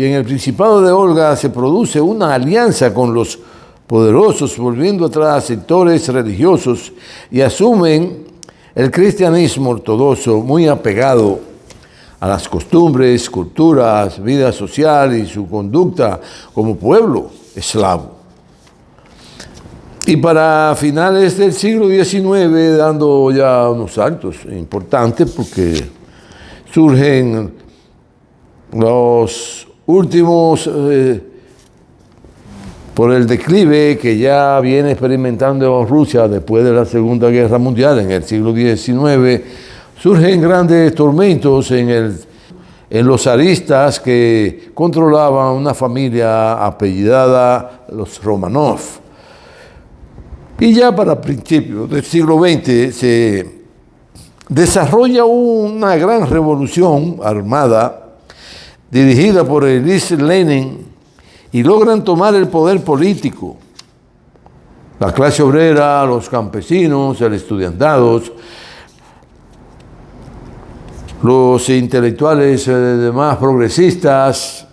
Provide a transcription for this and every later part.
y en el Principado de Olga se produce una alianza con los poderosos, volviendo atrás sectores religiosos y asumen el cristianismo ortodoxo muy apegado a las costumbres, culturas, vida social y su conducta como pueblo eslavo. Y para finales del siglo XIX, dando ya unos saltos importantes, porque surgen los últimos, por el declive que ya viene experimentando Rusia después de la Segunda Guerra Mundial en el siglo XIX, surgen grandes tormentos en los zaristas que controlaban una familia apellidada los Romanov. Y ya para principios del siglo XX se desarrolla una gran revolución armada dirigida por Ilyich Lenin y logran tomar el poder político. La clase obrera, los campesinos, el estudiantado, los intelectuales demás progresistas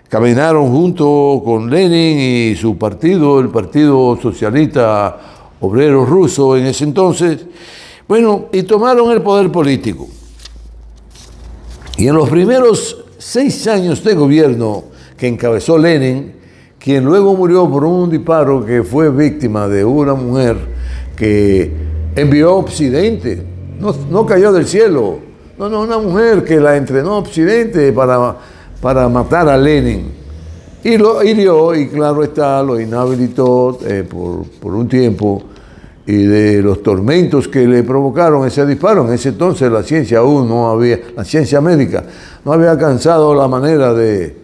caminaron junto con Lenin y su partido, el Partido Socialista Obrero Ruso en ese entonces, bueno, y tomaron el poder político. Y en los primeros 6 años de gobierno que encabezó Lenin, quien luego murió por un disparo que fue víctima de una mujer que envió a Occidente, no cayó del cielo, no, una mujer que la entrenó a Occidente para matar a Lenin. Y lo hirió, y claro está, lo inhabilitó por un tiempo, y de los tormentos que le provocaron ese disparo. En ese entonces la ciencia aún no había, la ciencia médica no había alcanzado la manera de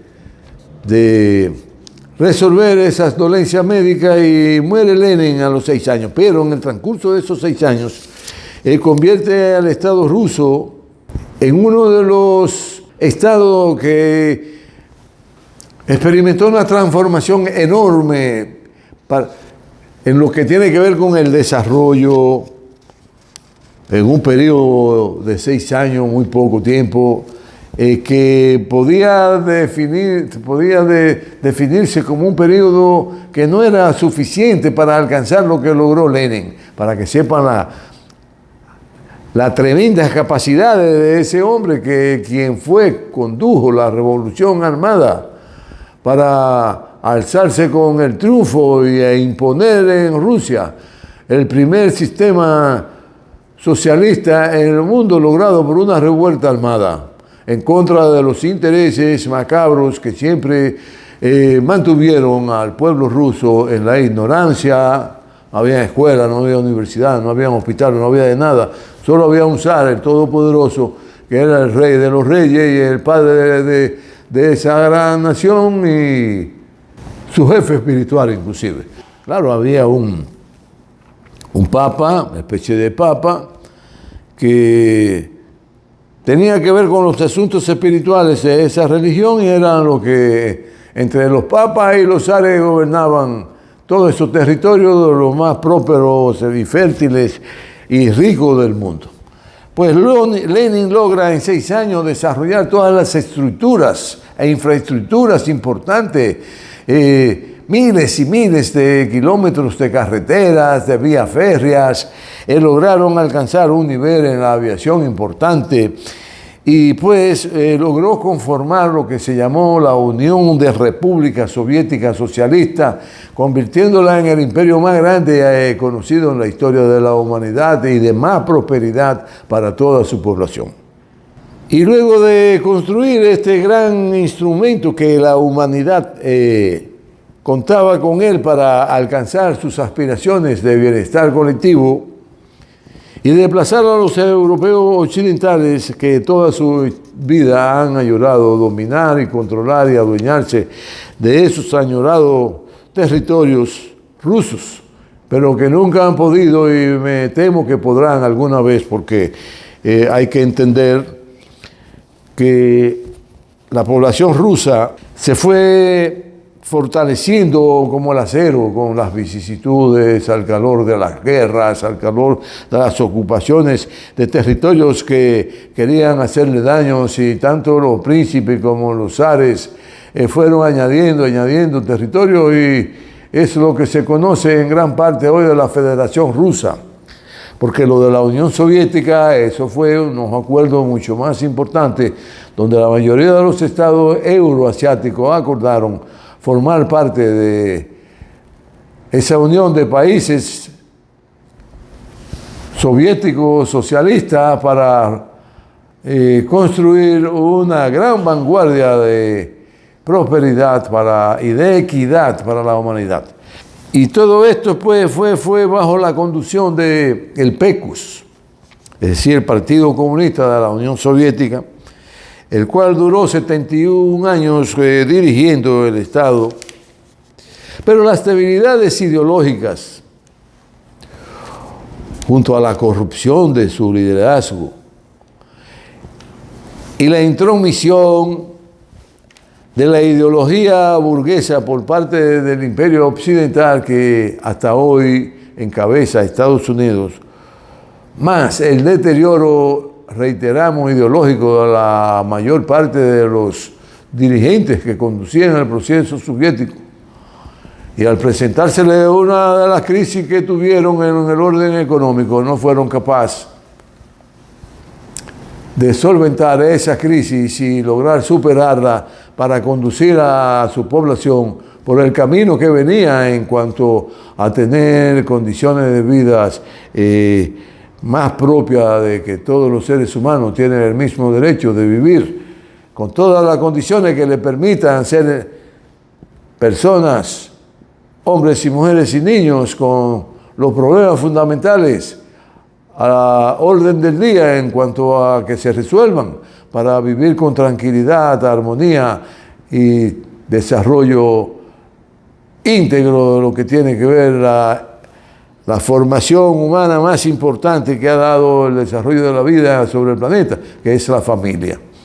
resolver esas dolencias médicas, y muere Lenin a los 6 años. Pero en el transcurso de esos 6 años, convierte al Estado ruso en uno de los estados que experimentó una transformación enorme en lo que tiene que ver con el desarrollo en un periodo de 6 años, muy poco tiempo, que podía definirse como un periodo que no era suficiente para alcanzar lo que logró Lenin. Para que sepan la tremenda capacidad de ese hombre, quien condujo la revolución armada para alzarse con el triunfo e imponer en Rusia el primer sistema socialista en el mundo, logrado por una revuelta armada en contra de los intereses macabros que siempre mantuvieron al pueblo ruso en la ignorancia. No había escuela, no había universidad, no había hospital, no había de nada. Solo había un zar, el todopoderoso, que era el rey de los reyes y el padre de esa gran nación y su jefe espiritual inclusive. Claro, había un papa, una especie de papa, que tenía que ver con los asuntos espirituales de esa religión, y eran lo que entre los papas y los zares gobernaban todos esos territorios de los más prósperos y fértiles y ricos del mundo. Pues Lenin logra en 6 años desarrollar todas las estructuras e infraestructuras importantes, miles y miles de kilómetros de carreteras, de vías férreas, lograron alcanzar un nivel en la aviación importante, y pues logró conformar lo que se llamó la Unión de Repúblicas Soviéticas Socialistas, convirtiéndola en el imperio más grande conocido en la historia de la humanidad y de más prosperidad para toda su población. Y luego de construir este gran instrumento que la humanidad contaba con él para alcanzar sus aspiraciones de bienestar colectivo, y desplazar a los europeos occidentales que toda su vida han añorado dominar y controlar y adueñarse de esos añorados territorios rusos, pero que nunca han podido, y me temo que podrán alguna vez, porque hay que entender que la población rusa se fue fortaleciendo como el acero con las vicisitudes, al calor de las guerras, al calor de las ocupaciones de territorios que querían hacerle daños, y tanto los príncipes como los zares fueron añadiendo territorio, y es lo que se conoce en gran parte hoy de la Federación Rusa. Porque lo de la Unión Soviética, eso fue unos acuerdos mucho más importantes, donde la mayoría de los estados euroasiáticos acordaron formar parte de esa unión de países soviéticos, socialistas, para construir una gran vanguardia de prosperidad y de equidad para la humanidad. Y todo esto pues, fue bajo la conducción del PECUS, es decir, el Partido Comunista de la Unión Soviética, el cual duró 71 años dirigiendo el Estado. Pero las debilidades ideológicas, junto a la corrupción de su liderazgo y la intromisión de la ideología burguesa por parte del Imperio Occidental, que hasta hoy encabeza Estados Unidos, más el deterioro, reiteramos, ideológico de la mayor parte de los dirigentes que conducían el proceso soviético, y al presentársele una de las crisis que tuvieron en el orden económico, no fueron capaces de solventar esa crisis y lograr superarla para conducir a su población por el camino que venía en cuanto a tener condiciones de vida más propias de que todos los seres humanos tienen el mismo derecho de vivir, con todas las condiciones que le permitan ser personas, hombres y mujeres y niños, con los problemas fundamentales a la orden del día en cuanto a que se resuelvan, para vivir con tranquilidad, armonía y desarrollo íntegro de lo que tiene que ver la formación humana más importante que ha dado el desarrollo de la vida sobre el planeta, que es la familia.